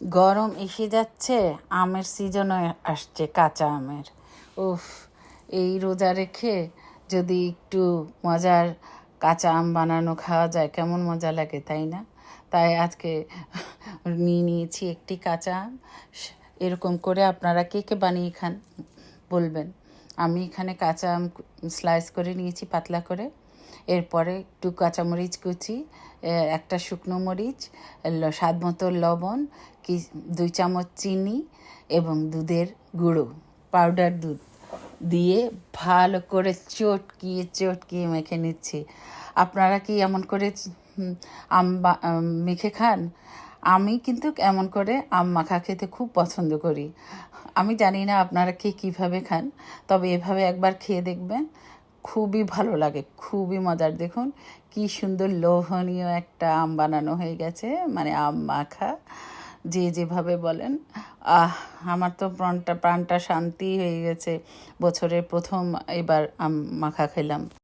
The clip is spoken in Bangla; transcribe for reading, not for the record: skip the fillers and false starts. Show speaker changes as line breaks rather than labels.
গরম এসে যাচ্ছে, আমের সিজনও আসছে, কাঁচা আমের। উফ, এই রোজা রেখে যদি একটু মজার কাঁচা আম বানানো খাওয়া যায় কেমন মজা লাগে, তাই না? তাই আজকে নিয়েছি একটি কাঁচা আম। এরকম করে আপনারা কে কে বানিয়ে খান বলবেন। আমি এখানে কাঁচা আম স্লাইস করে নিয়েছি পাতলা করে। এরপরে একটু কাঁচামরিচ কুচি, একটা শুকনো মরিচ, স্বাদ মতো লবণ, 2 চামচ চিনি এবং দুধের গুঁড়ো, পাউডার দুধ দিয়ে ভালো করে চটকিয়ে মেখে নিচ্ছি। আপনারা কি এমন করে মেখে খান? আমি কিন্তু এমন করে আম মাখা খেতে খুব পছন্দ করি। আমি জানি না আপনারা কীভাবে খান, তবে এভাবে একবার খেয়ে দেখবেন, খুবই ভালো লাগে, খুবই মজার। দেখুন কি সুন্দর লোভনীয় একটা আম বানানো হয়ে গেছে, মানে আম মাখা যে যেভাবে বলেন। আমার তো প্রাণটা শান্তি হয়ে গেছে। বছরের প্রথম এবার আম মাখা খেলাম।